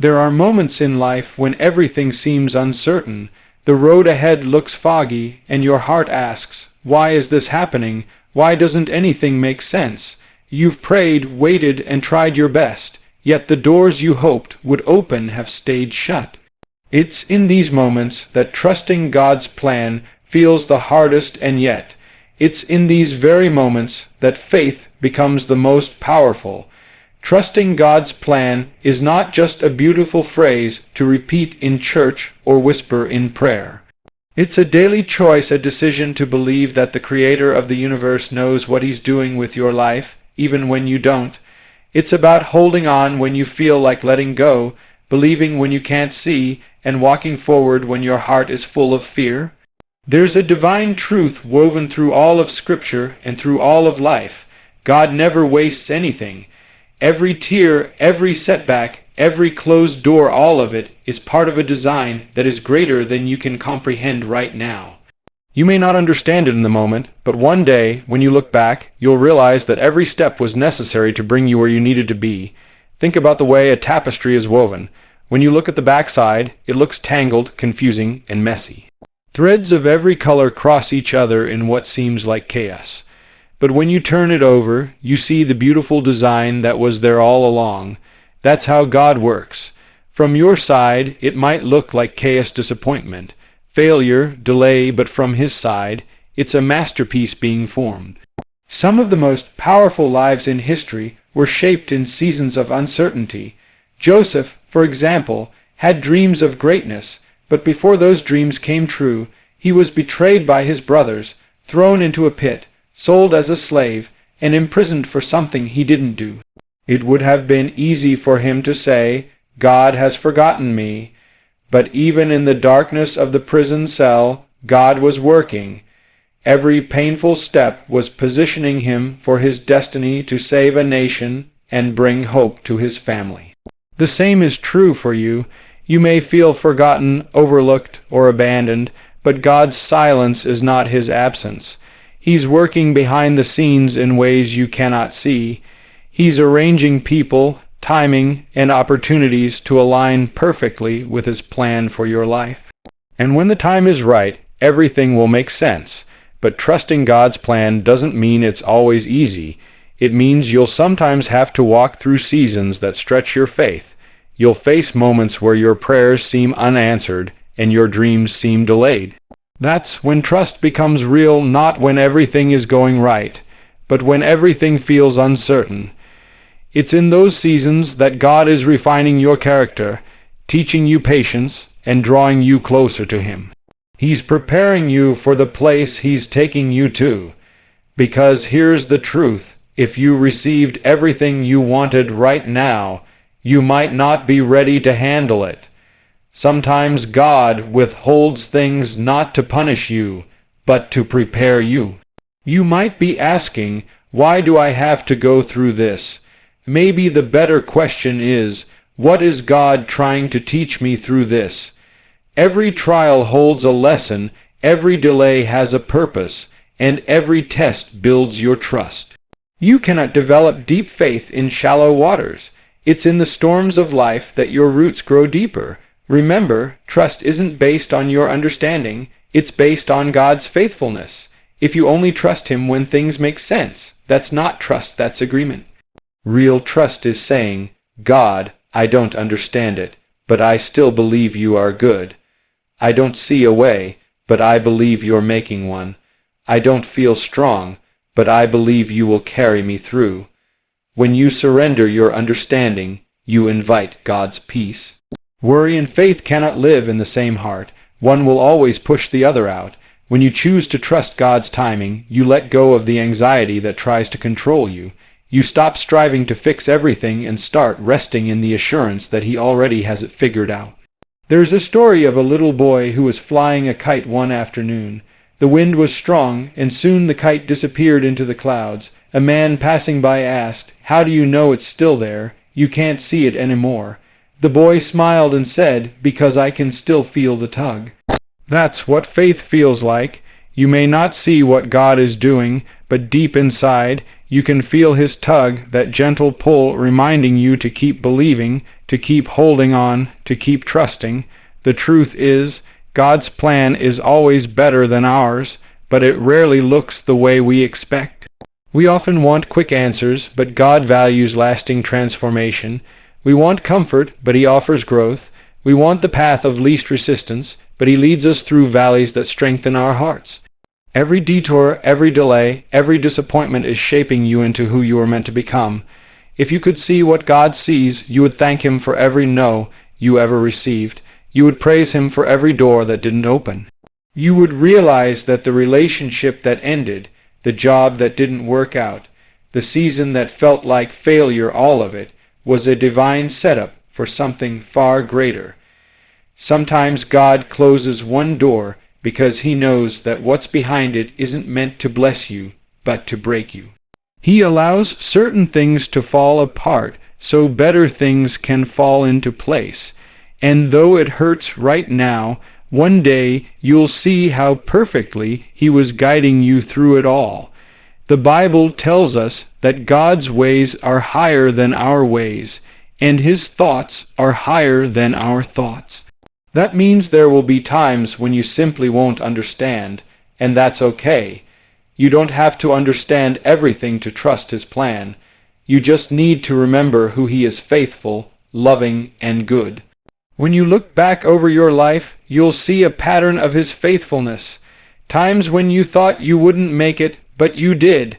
There are moments in life when everything seems uncertain. The road ahead looks foggy, and your heart asks, "Why is this happening? Why doesn't anything make sense?" You've prayed, waited, and tried your best, yet the doors you hoped would open have stayed shut. It's in these moments that trusting God's plan feels the hardest, and yet it's in these very moments that faith becomes the most powerful. Trusting God's plan is not just a beautiful phrase to repeat in church or whisper in prayer. It's a daily choice, a decision to believe that the Creator of the universe knows what He's doing with your life, even when you don't. It's about holding on when you feel like letting go, believing when you can't see, and walking forward when your heart is full of fear. There's a divine truth woven through all of Scripture and through all of life. God never wastes anything. Every tear, every setback, every closed door, all of it is part of a design that is greater than you can comprehend right now. You may not understand it in the moment, but one day, when you look back, you'll realize that every step was necessary to bring you where you needed to be. Think about the way a tapestry is woven. When you look at the backside, it looks tangled, confusing, and messy. Threads of every color cross each other in what seems like chaos. But when you turn it over, you see the beautiful design that was there all along. That's how God works. From your side, it might look like chaos, disappointment, failure, delay, but from His side, it's a masterpiece being formed. Some of the most powerful lives in history were shaped in seasons of uncertainty. Joseph, for example, had dreams of greatness, but before those dreams came true, he was betrayed by his brothers, thrown into a pit, sold as a slave, and imprisoned for something he didn't do. It would have been easy for him to say, "God has forgotten me." But even in the darkness of the prison cell, God was working. Every painful step was positioning him for his destiny to save a nation and bring hope to his family. The same is true for you. You may feel forgotten, overlooked, or abandoned, but God's silence is not His absence. He's working behind the scenes in ways you cannot see. He's arranging people, timing, and opportunities to align perfectly with His plan for your life. And when the time is right, everything will make sense. But trusting God's plan doesn't mean it's always easy. It means you'll sometimes have to walk through seasons that stretch your faith. You'll face moments where your prayers seem unanswered and your dreams seem delayed. That's when trust becomes real, not when everything is going right, but when everything feels uncertain. It's in those seasons that God is refining your character, teaching you patience, and drawing you closer to Him. He's preparing you for the place He's taking you to. Because here's the truth: if you received everything you wanted right now, you might not be ready to handle it. Sometimes God withholds things not to punish you, but to prepare you. You might be asking, "Why do I have to go through this?" Maybe the better question is, what is God trying to teach me through this? Every trial holds a lesson, every delay has a purpose, and every test builds your trust. You cannot develop deep faith in shallow waters. It's in the storms of life that your roots grow deeper. Remember, trust isn't based on your understanding, it's based on God's faithfulness. If you only trust Him when things make sense, that's not trust, that's agreement. Real trust is saying, "God, I don't understand it, but I still believe you are good. I don't see a way, but I believe you're making one. I don't feel strong, but I believe you will carry me through." When you surrender your understanding, you invite God's peace. Worry and faith cannot live in the same heart. One will always push the other out. When you choose to trust God's timing, you let go of the anxiety that tries to control you. You stop striving to fix everything and start resting in the assurance that He already has it figured out. There's a story of a little boy who was flying a kite one afternoon. The wind was strong, and soon the kite disappeared into the clouds. A man passing by asked, "How do you know it's still there? You can't see it anymore." The boy smiled and said, "Because I can still feel the tug." That's what faith feels like. You may not see what God is doing, but deep inside, you can feel His tug, that gentle pull reminding you to keep believing, to keep holding on, to keep trusting. The truth is, God's plan is always better than ours, but it rarely looks the way we expect. We often want quick answers, but God values lasting transformation. We want comfort, but He offers growth. We want the path of least resistance, but He leads us through valleys that strengthen our hearts. Every detour, every delay, every disappointment is shaping you into who you are meant to become. If you could see what God sees, you would thank Him for every no you ever received. You would praise Him for every door that didn't open. You would realize that the relationship that ended, the job that didn't work out, the season that felt like failure, all of it, was a divine setup for something far greater. Sometimes God closes one door because He knows that what's behind it isn't meant to bless you, but to break you. He allows certain things to fall apart so better things can fall into place. And though it hurts right now, one day you'll see how perfectly He was guiding you through it all. The Bible tells us that God's ways are higher than our ways, and His thoughts are higher than our thoughts. That means there will be times when you simply won't understand, and that's okay. You don't have to understand everything to trust His plan. You just need to remember who He is: faithful, loving, and good. When you look back over your life, you'll see a pattern of His faithfulness. Times when you thought you wouldn't make it, but you did.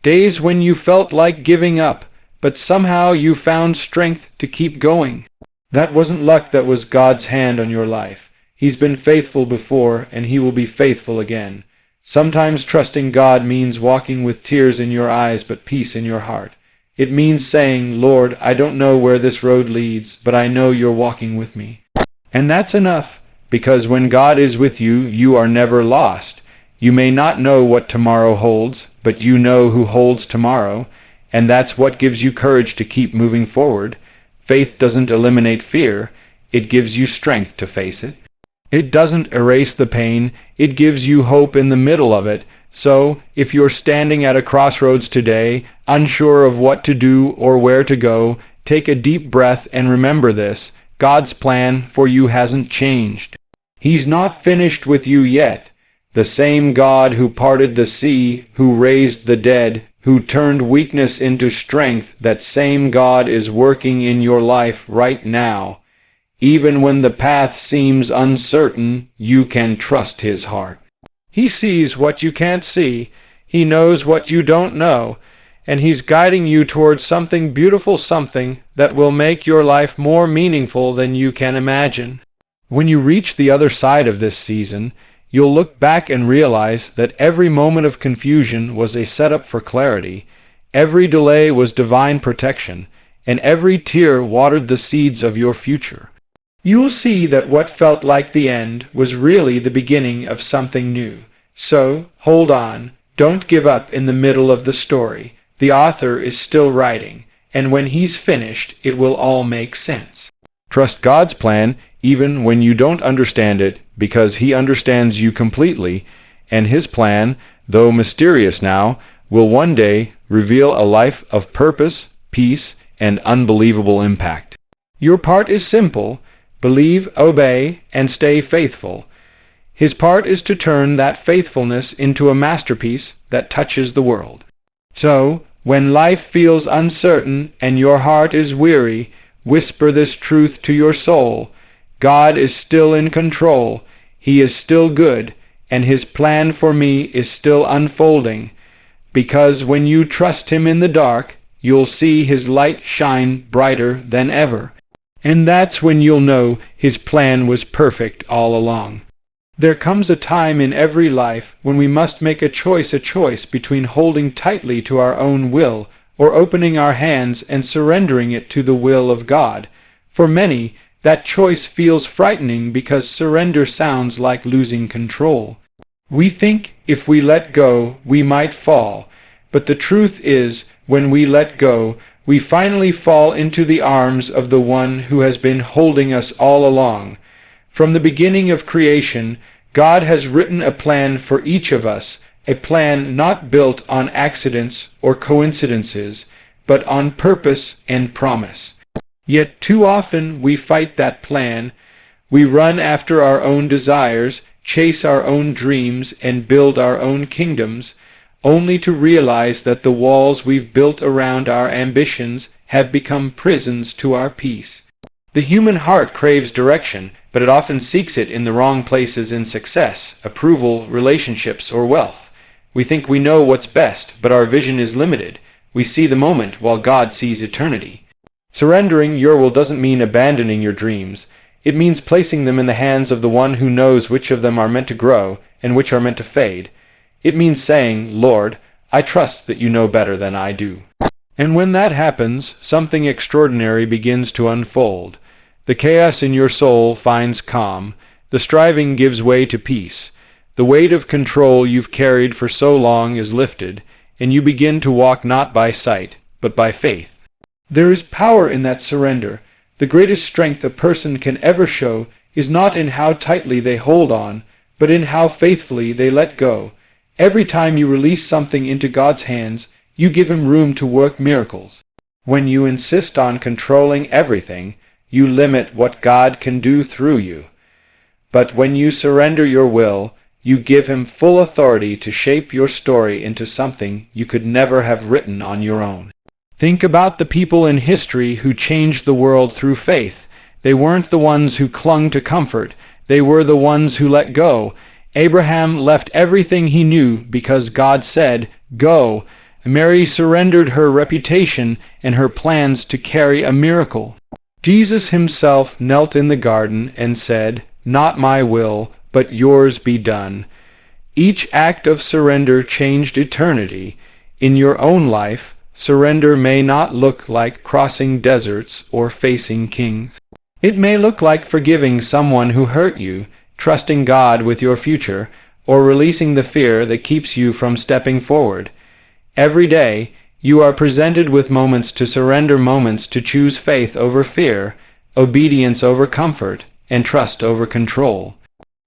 Days when you felt like giving up, but somehow you found strength to keep going. That wasn't luck, that was God's hand on your life. He's been faithful before, and He will be faithful again. Sometimes trusting God means walking with tears in your eyes but peace in your heart. It means saying, "Lord, I don't know where this road leads, but I know You're walking with me." And that's enough, because when God is with you, you are never lost. You may not know what tomorrow holds, but you know who holds tomorrow, and that's what gives you courage to keep moving forward. Faith doesn't eliminate fear, it gives you strength to face it. It doesn't erase the pain, it gives you hope in the middle of it. So, if you're standing at a crossroads today, unsure of what to do or where to go, take a deep breath and remember this: God's plan for you hasn't changed. He's not finished with you yet. The same God who parted the sea, who raised the dead, who turned weakness into strength, that same God is working in your life right now. Even when the path seems uncertain, you can trust His heart. He sees what you can't see, He knows what you don't know, and He's guiding you towards something beautiful, something that will make your life more meaningful than you can imagine. When you reach the other side of this season, you'll look back and realize that every moment of confusion was a setup for clarity, every delay was divine protection, and every tear watered the seeds of your future. You'll see that what felt like the end was really the beginning of something new. So, hold on. Don't give up in the middle of the story. The author is still writing, and when he's finished, it will all make sense. Trust God's plan even when you don't understand it, because He understands you completely, and His plan, though mysterious now, will one day reveal a life of purpose, peace, and unbelievable impact. Your part is simple: believe, obey, and stay faithful. His part is to turn that faithfulness into a masterpiece that touches the world. So, when life feels uncertain and your heart is weary, whisper this truth to your soul: God is still in control, He is still good, and His plan for me is still unfolding. Because when you trust Him in the dark, you'll see His light shine brighter than ever. And that's when you'll know His plan was perfect all along. There comes a time in every life when we must make a choice between holding tightly to our own will or opening our hands and surrendering it to the will of God. For many, that choice feels frightening because surrender sounds like losing control. We think if we let go, we might fall, but the truth is, when we let go, we finally fall into the arms of the One who has been holding us all along. From the beginning of creation, God has written a plan for each of us, a plan not built on accidents or coincidences, but on purpose and promise. Yet too often we fight that plan. We run after our own desires, chase our own dreams, and build our own kingdoms, only to realize that the walls we've built around our ambitions have become prisons to our peace. The human heart craves direction, but it often seeks it in the wrong places in success, approval, relationships, or wealth. We think we know what's best, but our vision is limited. We see the moment while God sees eternity. Surrendering your will doesn't mean abandoning your dreams. It means placing them in the hands of the one who knows which of them are meant to grow and which are meant to fade. It means saying, Lord, I trust that you know better than I do. And when that happens, something extraordinary begins to unfold. The chaos in your soul finds calm. The striving gives way to peace. The weight of control you've carried for so long is lifted, and you begin to walk not by sight, but by faith. There is power in that surrender. The greatest strength a person can ever show is not in how tightly they hold on, but in how faithfully they let go. Every time you release something into God's hands, you give Him room to work miracles. When you insist on controlling everything, you limit what God can do through you. But when you surrender your will, you give Him full authority to shape your story into something you could never have written on your own. Think about the people in history who changed the world through faith. They weren't the ones who clung to comfort. They were the ones who let go. Abraham left everything he knew because God said, "Go." Mary surrendered her reputation and her plans to carry a miracle. Jesus himself knelt in the garden and said, "Not my will, but yours be done." Each act of surrender changed eternity. In your own life, surrender may not look like crossing deserts or facing kings. It may look like forgiving someone who hurt you, trusting God with your future, or releasing the fear that keeps you from stepping forward. Every day, you are presented with moments to surrender, moments to choose faith over fear, obedience over comfort, and trust over control.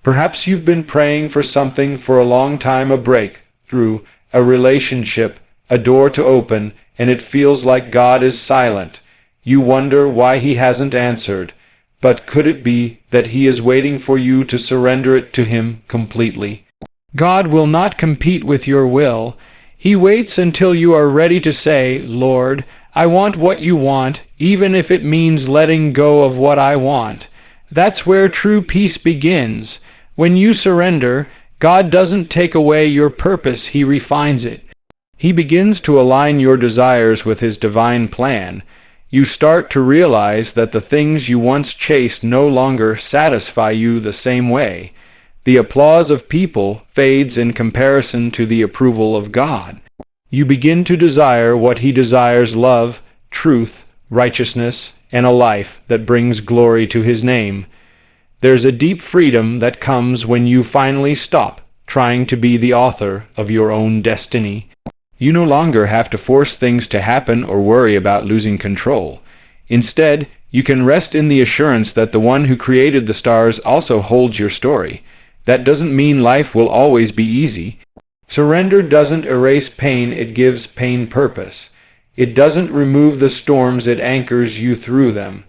Perhaps you've been praying for something for a long time, a breakthrough, a relationship, a door to open, and it feels like God is silent. You wonder why He hasn't answered. But could it be that He is waiting for you to surrender it to Him completely? God will not compete with your will. He waits until you are ready to say, "Lord, I want what you want, even if it means letting go of what I want." That's where true peace begins. When you surrender, God doesn't take away your purpose, He refines it. He begins to align your desires with His divine plan. You start to realize that the things you once chased no longer satisfy you the same way. The applause of people fades in comparison to the approval of God. You begin to desire what He desires: love, truth, righteousness, and a life that brings glory to His name. There's a deep freedom that comes when you finally stop trying to be the author of your own destiny. You no longer have to force things to happen or worry about losing control. Instead, you can rest in the assurance that the one who created the stars also holds your story. That doesn't mean life will always be easy. Surrender doesn't erase pain, it gives pain purpose. It doesn't remove the storms, it anchors you through them.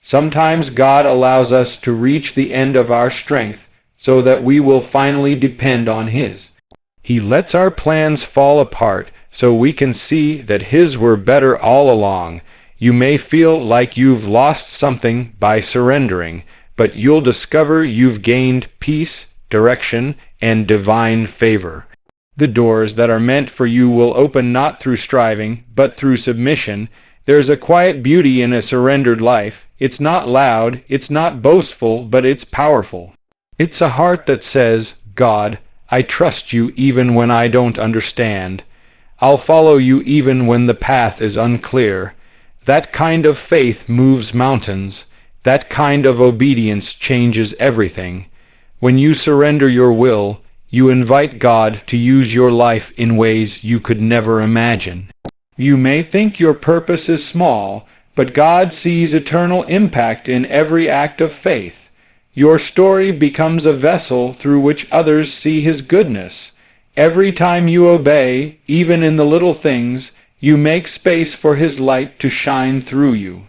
Sometimes God allows us to reach the end of our strength so that we will finally depend on His. He lets our plans fall apart so we can see that His were better all along. You may feel like you've lost something by surrendering, but you'll discover you've gained peace, direction, and divine favor. The doors that are meant for you will open not through striving, but through submission. There's a quiet beauty in a surrendered life. It's not loud, it's not boastful, but it's powerful. It's a heart that says, "God, I trust you even when I don't understand. I'll follow you even when the path is unclear." That kind of faith moves mountains. That kind of obedience changes everything. When you surrender your will, you invite God to use your life in ways you could never imagine. You may think your purpose is small, but God sees eternal impact in every act of faith. Your story becomes a vessel through which others see His goodness. Every time you obey, even in the little things, you make space for His light to shine through you.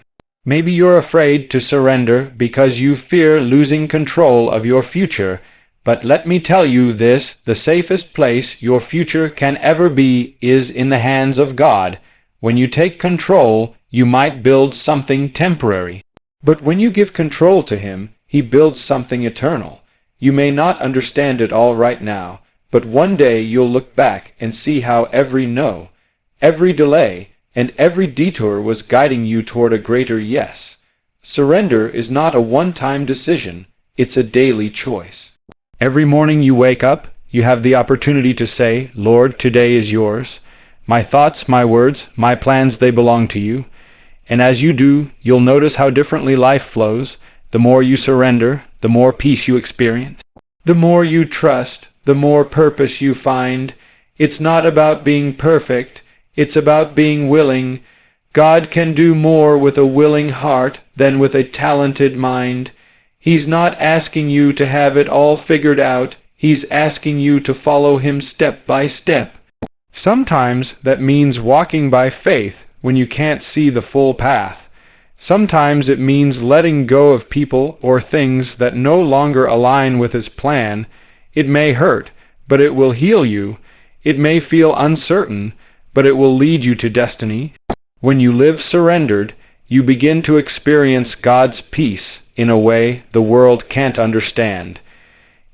Maybe you're afraid to surrender because you fear losing control of your future, but let me tell you this, the safest place your future can ever be is in the hands of God. When you take control, you might build something temporary. But when you give control to Him, He builds something eternal. You may not understand it all right now, but one day you'll look back and see how every no, every delay, and every detour was guiding you toward a greater yes. Surrender is not a one-time decision, it's a daily choice. Every morning you wake up, you have the opportunity to say, Lord, today is yours. My thoughts, my words, my plans, they belong to you. And as you do, you'll notice how differently life flows. The more you surrender, the more peace you experience. The more you trust, the more purpose you find. It's not about being perfect, it's about being willing. God can do more with a willing heart than with a talented mind. He's not asking you to have it all figured out. He's asking you to follow Him step by step. Sometimes that means walking by faith when you can't see the full path. Sometimes it means letting go of people or things that no longer align with His plan. It may hurt, but it will heal you. It may feel uncertain, but it will lead you to destiny. When you live surrendered, you begin to experience God's peace in a way the world can't understand.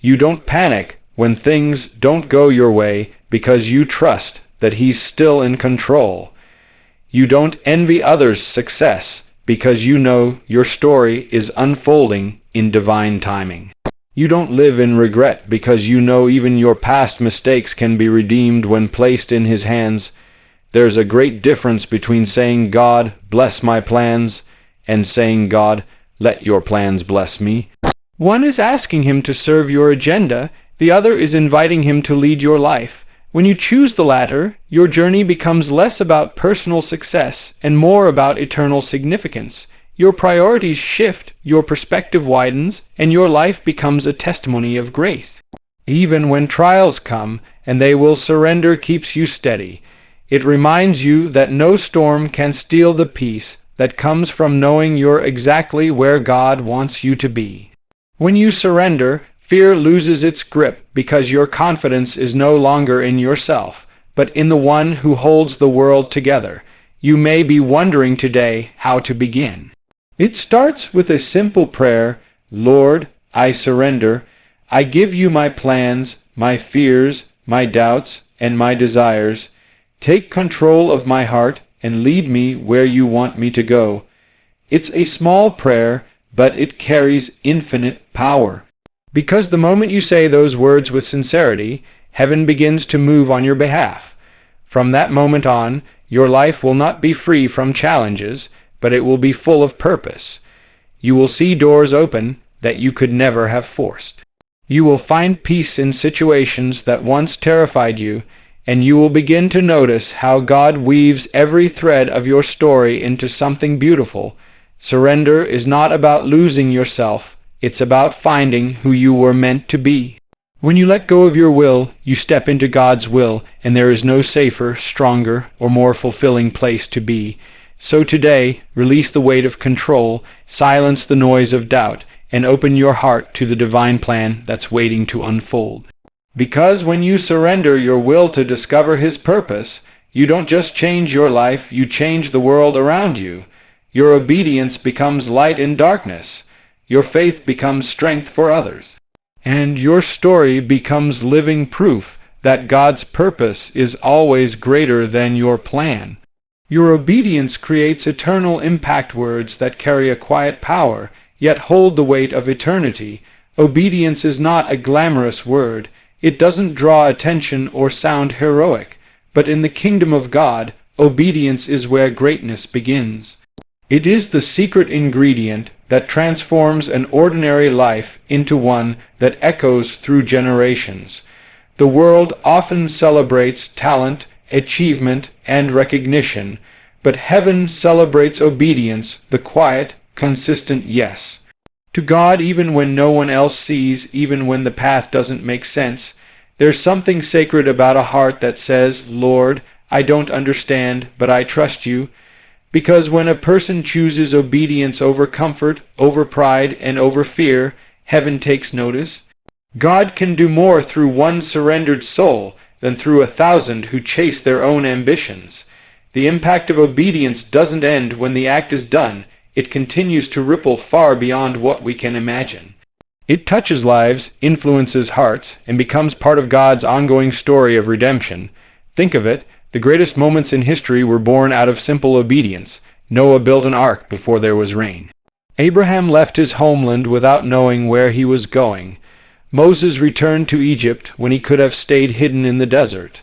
You don't panic when things don't go your way because you trust that He's still in control. You don't envy others' success because you know your story is unfolding in divine timing. You don't live in regret because you know even your past mistakes can be redeemed when placed in His hands. There's a great difference between saying, God, bless my plans, and saying, God, let your plans bless me. One is asking Him to serve your agenda, the other is inviting Him to lead your life. When you choose the latter, your journey becomes less about personal success and more about eternal significance. Your priorities shift, your perspective widens, and your life becomes a testimony of grace. Even when trials come, and they will surrender keeps you steady. It reminds you that no storm can steal the peace that comes from knowing you're exactly where God wants you to be. When you surrender, fear loses its grip because your confidence is no longer in yourself, but in the One who holds the world together. You may be wondering today how to begin. It starts with a simple prayer, Lord, I surrender. I give you my plans, my fears, my doubts, and my desires. Take control of my heart and lead me where you want me to go. It's a small prayer, but it carries infinite power. Because the moment you say those words with sincerity, heaven begins to move on your behalf. From that moment on, your life will not be free from challenges, but it will be full of purpose. You will see doors open that you could never have forced. You will find peace in situations that once terrified you, and you will begin to notice how God weaves every thread of your story into something beautiful. Surrender is not about losing yourself, it's about finding who you were meant to be. When you let go of your will, you step into God's will, and there is no safer, stronger, or more fulfilling place to be. So today, release the weight of control, silence the noise of doubt, and open your heart to the divine plan that's waiting to unfold. Because when you surrender your will to discover His purpose, you don't just change your life, you change the world around you. Your obedience becomes light in darkness. Your faith becomes strength for others. And your story becomes living proof that God's purpose is always greater than your plan. Your obedience creates eternal impact words that carry a quiet power, yet hold the weight of eternity. Obedience is not a glamorous word. It doesn't draw attention or sound heroic, but in the kingdom of God, obedience is where greatness begins. It is the secret ingredient that transforms an ordinary life into one that echoes through generations. The world often celebrates talent, achievement, and recognition, but heaven celebrates obedience, the quiet, consistent yes. to God even when no one else sees, even when the path doesn't make sense. There's something sacred about a heart that says, Lord, I don't understand, but I trust you. Because when a person chooses obedience over comfort, over pride, and over fear, heaven takes notice. God can do more through one surrendered soul than through 1,000 who chase their own ambitions. The impact of obedience doesn't end when the act is done. It continues to ripple far beyond what we can imagine. It touches lives, influences hearts, and becomes part of God's ongoing story of redemption. Think of it, the greatest moments in history were born out of simple obedience. Noah built an ark before there was rain. Abraham left his homeland without knowing where he was going. Moses returned to Egypt when he could have stayed hidden in the desert.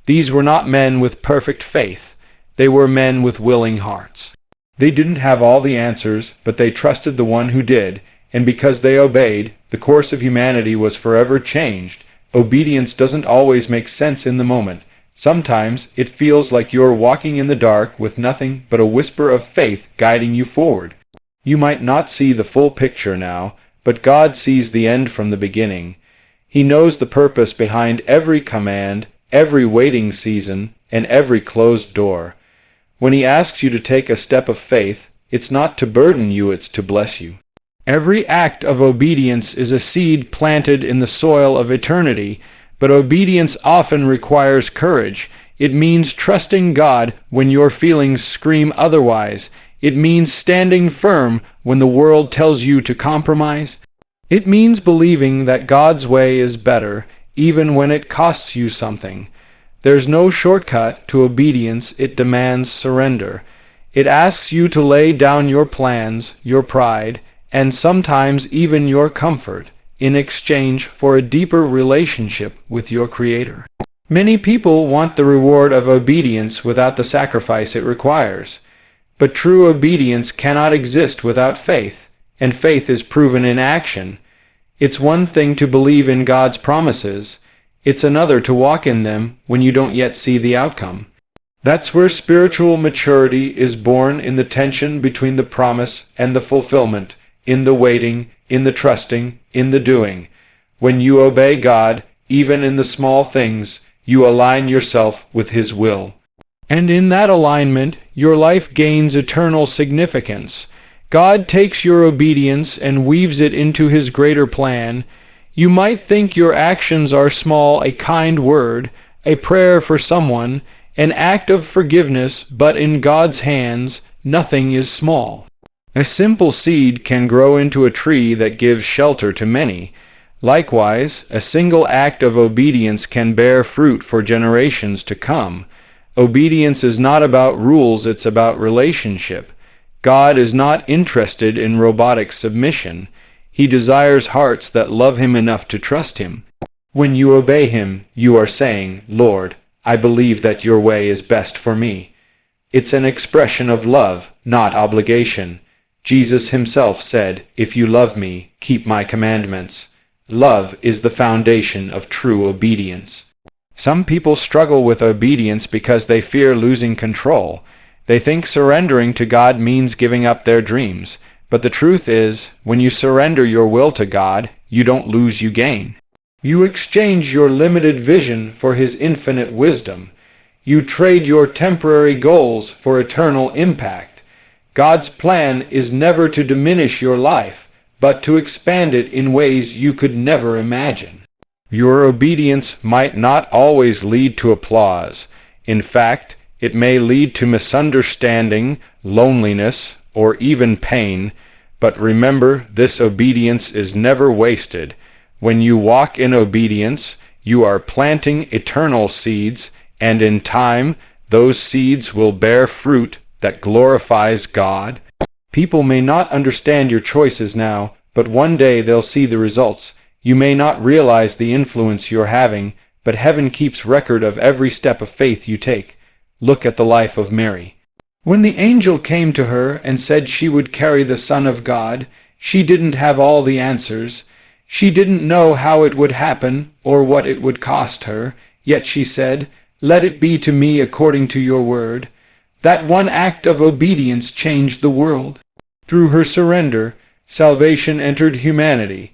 These were not men with perfect faith. They were men with willing hearts. They didn't have all the answers, but they trusted the one who did, and because they obeyed, the course of humanity was forever changed. Obedience doesn't always make sense in the moment. Sometimes it feels like you're walking in the dark with nothing but a whisper of faith guiding you forward. You might not see the full picture now, but God sees the end from the beginning. He knows the purpose behind every command, every waiting season, and every closed door. When He asks you to take a step of faith, it's not to burden you, it's to bless you. Every act of obedience is a seed planted in the soil of eternity, but obedience often requires courage. It means trusting God when your feelings scream otherwise. It means standing firm when the world tells you to compromise. It means believing that God's way is better, even when it costs you something. There's no shortcut to obedience. It demands surrender. It asks you to lay down your plans, your pride, and sometimes even your comfort, in exchange for a deeper relationship with your Creator. Many people want the reward of obedience without the sacrifice it requires. But true obedience cannot exist without faith, and faith is proven in action. It's one thing to believe in God's promises. It's another to walk in them when you don't yet see the outcome. That's where spiritual maturity is born, in the tension between the promise and the fulfillment, in the waiting, in the trusting, in the doing. When you obey God, even in the small things, you align yourself with His will. And in that alignment, your life gains eternal significance. God takes your obedience and weaves it into His greater plan. You might think your actions are small, a kind word, a prayer for someone, an act of forgiveness, but in God's hands, nothing is small. A simple seed can grow into a tree that gives shelter to many. Likewise, a single act of obedience can bear fruit for generations to come. Obedience is not about rules, it's about relationship. God is not interested in robotic submission. He desires hearts that love Him enough to trust Him. When you obey Him, you are saying, Lord, I believe that your way is best for me. It's an expression of love, not obligation. Jesus Himself said, if you love me, keep my commandments. Love is the foundation of true obedience. Some people struggle with obedience because they fear losing control. They think surrendering to God means giving up their dreams. But the truth is, when you surrender your will to God, you don't lose, you gain. You exchange your limited vision for His infinite wisdom. You trade your temporary goals for eternal impact. God's plan is never to diminish your life, but to expand it in ways you could never imagine. Your obedience might not always lead to applause. In fact, it may lead to misunderstanding, loneliness, or even pain. But remember, this obedience is never wasted. When you walk in obedience, you are planting eternal seeds, and in time, those seeds will bear fruit that glorifies God. People may not understand your choices now, but one day they'll see the results. You may not realize the influence you're having, but heaven keeps record of every step of faith you take. Look at the life of Mary. When the angel came to her and said she would carry the Son of God, she didn't have all the answers. She didn't know how it would happen or what it would cost her, yet she said, "Let it be to me according to your word." That one act of obedience changed the world. Through her surrender, Salvation entered humanity.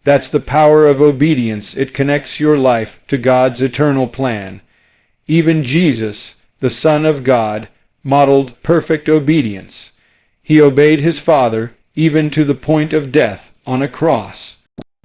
That's the power of obedience. It connects your life to God's eternal plan. Even Jesus, the Son of God, modeled perfect obedience. He obeyed his Father even to the point of death on a cross.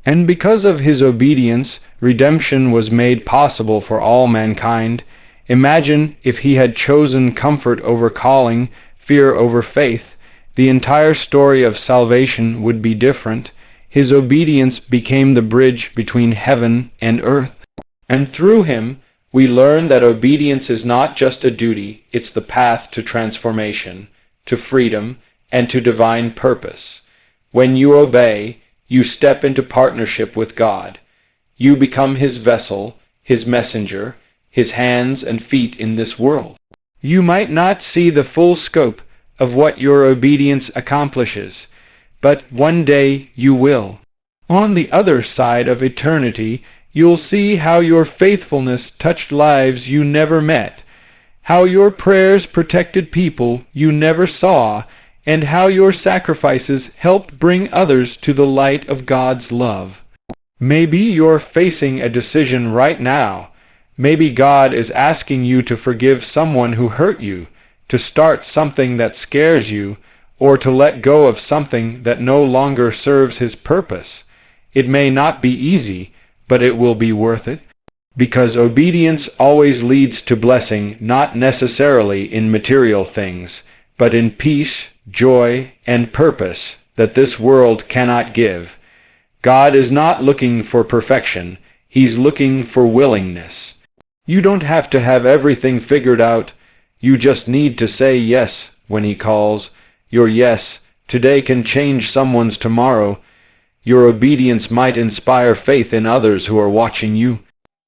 And because of his obedience, redemption was made possible for all mankind. Imagine if he had chosen comfort over calling, fear over faith. The entire story of salvation would be different. His obedience became the bridge between heaven and earth. And through him, we learn that obedience is not just a duty, it's the path to transformation, to freedom, and to divine purpose. When you obey, you step into partnership with God. You become his vessel, his messenger, his hands and feet in this world. You might not see the full scope of what your obedience accomplishes, but one day you will. On the other side of eternity, you'll see how your faithfulness touched lives you never met, how your prayers protected people you never saw, and how your sacrifices helped bring others to the light of God's love. Maybe you're facing a decision right now. Maybe God is asking you to forgive someone who hurt you, to start something that scares you, or to let go of something that no longer serves his purpose. It may not be easy, but it will be worth it. Because obedience always leads to blessing, not necessarily in material things, but in peace, joy, and purpose that this world cannot give. God is not looking for perfection, he's looking for willingness. You don't have to have everything figured out, you just need to say yes when he calls. Your yes today can change someone's tomorrow. Your obedience might inspire faith in others who are watching you.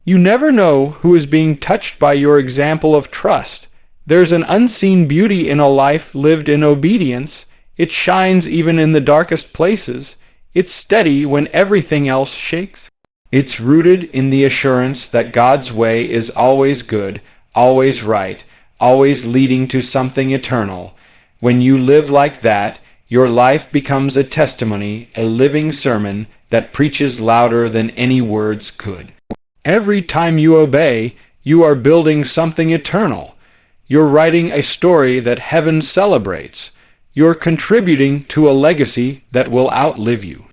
You never know who is being touched by your example of trust. There's an unseen beauty in a life lived in obedience. It shines even in the darkest places. It's steady when everything else shakes. It's rooted in the assurance that God's way is always good, always right, always leading to something eternal. When you live like that, your life becomes a testimony, a living sermon that preaches louder than any words could. Every time you obey, you are building something eternal. You're writing a story that heaven celebrates. You're contributing to a legacy that will outlive you.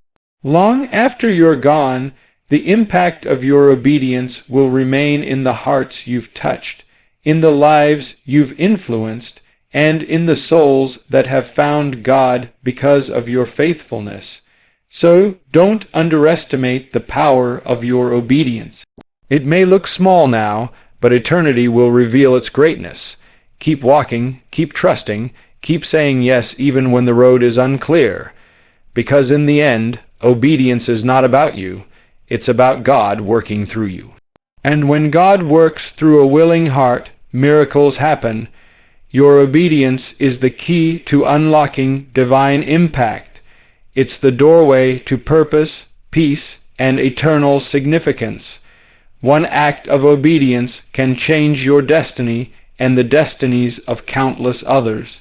Long after you're gone, the impact of your obedience will remain in the hearts you've touched, in the lives you've influenced, and in the souls that have found God because of your faithfulness. So don't underestimate the power of your obedience. It may look small now, but eternity will reveal its greatness. Keep walking, keep trusting, keep saying yes even when the road is unclear. Because in the end, obedience is not about you, it's about God working through you. And when God works through a willing heart, miracles happen. Your obedience is the key to unlocking divine impact. It's the doorway to purpose, peace, and eternal significance. One act of obedience can change your destiny and the destinies of countless others.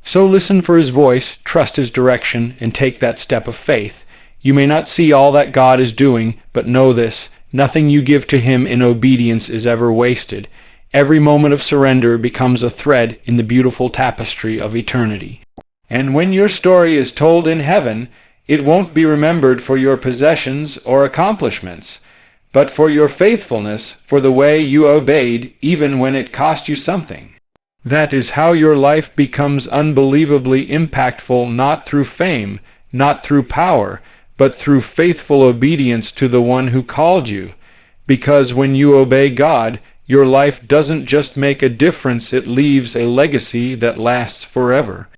So listen for his voice, trust his direction, and take that step of faith. You may not see all that God is doing, but know this: nothing you give to him in obedience is ever wasted. Every moment of surrender becomes a thread in the beautiful tapestry of eternity. And when your story is told in heaven, it won't be remembered for your possessions or accomplishments, but for your faithfulness, for the way you obeyed even when it cost you something. That is how your life becomes unbelievably impactful, not through fame, not through power, but through faithful obedience to the one who called you. Because when you obey God, your life doesn't just make a difference, it leaves a legacy that lasts forever.